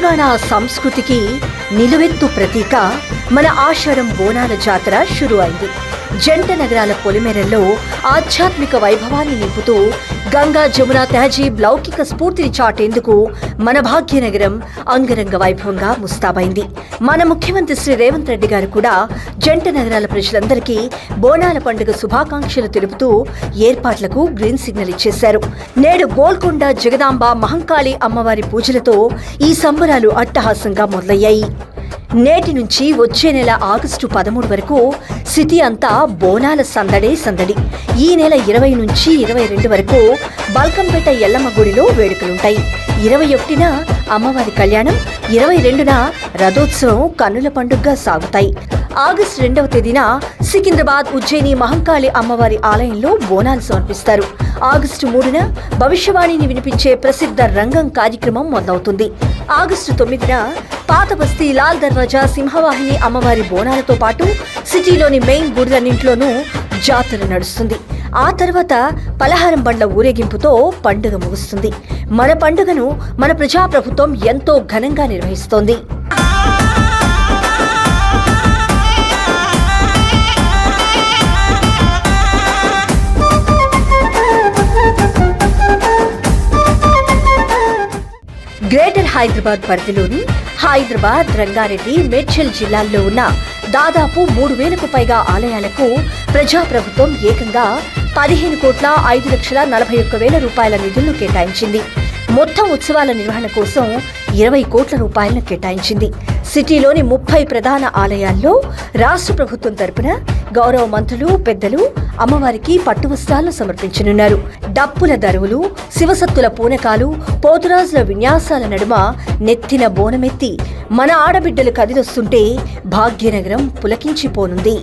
తెలంగాణ సంస్కృతికి నిలువెత్తు ప్రతీక మన ఆషాఢం బోనాల జాతర షురు అయింది. జంట నగరాల పొలిమేరల్లో ఆధ్యాత్మిక వైభవాన్ని నింపుతూ గంగా జమున తహజీబ్ లౌకిక స్ఫూర్తిని చాటేందుకు మన భాగ్యనగరం అంగరంగ వైభవంగా ముస్తాబైంది. మన ముఖ్యమంత్రి శ్రీ రేవంత్ రెడ్డి గారు కూడా జంట నగరాల ప్రజలందరికీ బోనాల పండుగ శుభాకాంక్షలు తెలుపుతూ ఏర్పాట్లకు గ్రీన్ సిగ్నల్ ఇచ్చేశారు. నేడు గోల్కొండ జగదాంబ మహంకాళి అమ్మవారి పూజలతో ఈ సంబరాలు అట్టహాసంగా మొదలయ్యాయి. నేటి నుంచి వచ్చే నెల ఆగస్టు 13 వరకు సిటీ అంతా బోనాల సందడి. ఈ నెల 20 నుంచి 22 వరకు బల్కంపేట ఎల్లమ్మ గుడిలో వేడుకలుంటాయి. 21న అమ్మవారి కళ్యాణం, 22న రథోత్సవం కన్నుల పండుగగా సాగుతాయి. ఆగస్టు 2వ తేదీన సికింద్రాబాద్ ఉజ్జయిని మహంకాళి అమ్మవారి ఆలయంలో బోనాలు సమర్పిస్తారు. ఆగస్టు 3న భవిష్యవాణిని వినిపించే ప్రసిద్ధ రంగం కార్యక్రమం మొదలవుతుంది. ఆగస్టు 9న పాత బస్తీ లాల్ దర్వాజా సింహవాహిని అమ్మవారి బోనాలతో పాటు సిటీలోని మెయిన్ గుడులన్నింటిలోనూ జాతర నడుస్తుంది. ఆ తర్వాత పలహారం బండ్ల ఊరేగింపుతో పండుగ ముగుస్తుంది. మన పండుగను మన ప్రజాప్రభుత్వం ఎంతో ఘనంగా నిర్వహిస్తోంది. గ్రేటర్ హైదరాబాద్ పరిధిలోని హైదరాబాద్, రంగారెడ్డి, మేడ్చల్ జిల్లాల్లో ఉన్న దాదాపు 3,000కు పైగా ఆలయాలకు ప్రజాప్రభుత్వం ఏకంగా 15,05,41,000 రూపాయల నిధులను కేటాయించింది. మొత్తం ఉత్సవాల నిర్వహణ కోసం 20 కోట్ల రూపాయలను కేటాయించింది. సిటీలోని 30 ప్రధాన ఆలయాల్లో రాష్ట్ర ప్రభుత్వం తరపున గౌరవ మంత్రులు, పెద్దలు అమ్మవారికి పట్టు వస్త్రాలను సమర్పించనున్నారు. డప్పుల దరువులు, శివసత్తుల పూనకాలు, పోతురాజుల విన్యాసాల నడుమ నెత్తిన బోనమెత్తి మన ఆడబిడ్డలు కదిలొస్తుంటే భాగ్యనగరం పులకించిపోనుంది.